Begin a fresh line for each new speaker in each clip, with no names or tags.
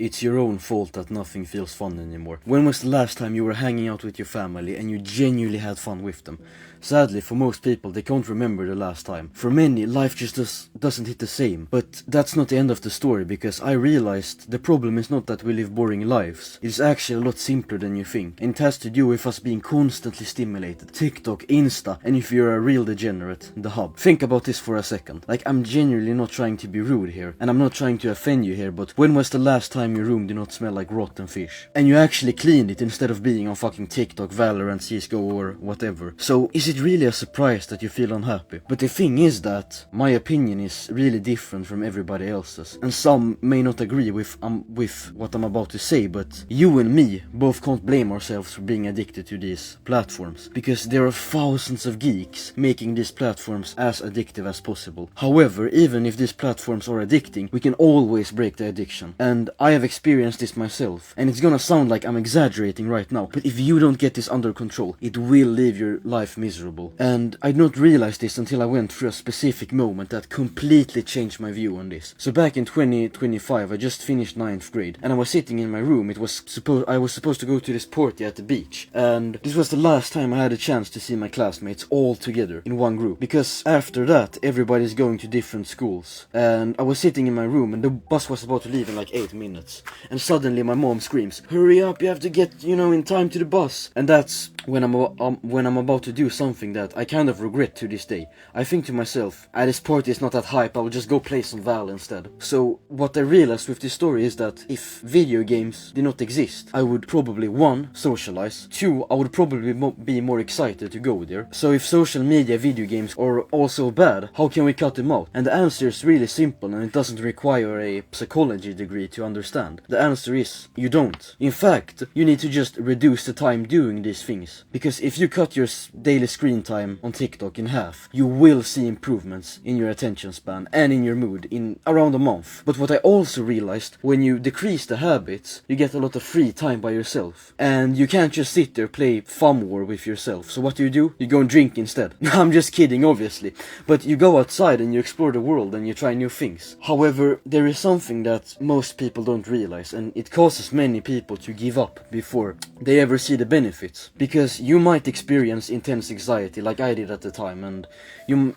it's your own fault that nothing feels fun anymore. When was the last time you were hanging out with your family and you genuinely had fun with them? Sadly, for most people, they can't remember the last time. For many, life just doesn't hit the same. But that's not the end of the story, because I realized the problem is not that we live boring lives. It's actually a lot simpler than you think. And it has to do with us being constantly stimulated. TikTok, Insta, and if you're a real degenerate, the hub. Think about this for a second. Like, I'm genuinely not trying to be rude here, and I'm not trying to offend you here, but when was the last time your room did not smell like rotten fish? And you actually cleaned it instead of being on fucking TikTok, Valorant, CSGO, or whatever. So, is it really a surprise that you feel unhappy? But the thing is that my opinion is really different from everybody else's, and some may not agree with what I'm about to say, but you and me both can't blame ourselves for being addicted to these platforms, because there are thousands of geeks making these platforms as addictive as possible. However, even if these platforms are addicting, we can always break the addiction, and I have experienced this myself, and it's gonna sound like I'm exaggerating right now, but if you don't get this under control, it will leave your life miserable. And I did not realize this until I went through a specific moment that completely changed my view on this. So back in 2025, I just finished 9th grade, and I was sitting in my room. I was supposed to go to this party at the beach, and this was the last time I had a chance to see my classmates all together in one group, because after that, everybody's going to different schools. And I was sitting in my room, and the bus was about to leave in like 8 minutes, and suddenly my mom screams, "Hurry up, you have to get, in time to the bus." And that's when I'm about to do something that I kind of regret to this day. I think to myself, this party is not that hype, I will just go play some Val instead. So what I realized with this story is that if video games did not exist, I would probably 1. Socialize, 2. I would probably be more excited to go there. So if social media video games are also bad, how can we cut them out? And the answer is really simple, and it doesn't require a psychology degree to understand. The answer is, you don't. In fact, you need to just reduce the time doing these things. Because if you cut your daily screen time on TikTok in half, you will see improvements in your attention span and in your mood in around a month. But what I also realized, when you decrease the habits, you get a lot of free time by yourself. And you can't just sit there play Fun War with yourself. So what do? You go and drink instead. I'm just kidding, obviously. But you go outside and you explore the world and you try new things. However, there is something that most people don't realize, and it causes many people to give up before they ever see the benefits. Because you might experience intense anxiety like I did at the time, and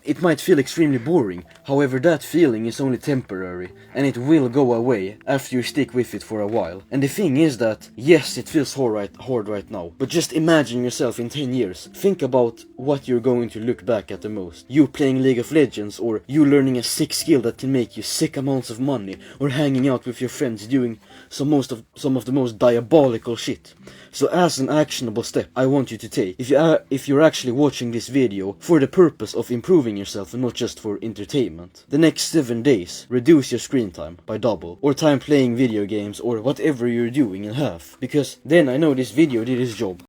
it might feel extremely boring. However, that feeling is only temporary, and it will go away after you stick with it for a while. And the thing is that, yes, it feels hard right now, but just imagine yourself in 10 years. Think about what you're going to look back at the most. You playing League of Legends, or you learning a sick skill that can make you sick amounts of money, or hanging out with your friends doing some of the most diabolical shit. So as an actionable step, I want you to take, if you're actually watching this video for the purpose of improving yourself and not just for entertainment, the next 7 days, reduce your screen time by double, or time playing video games or whatever you're doing in half, because then I know this video did its job.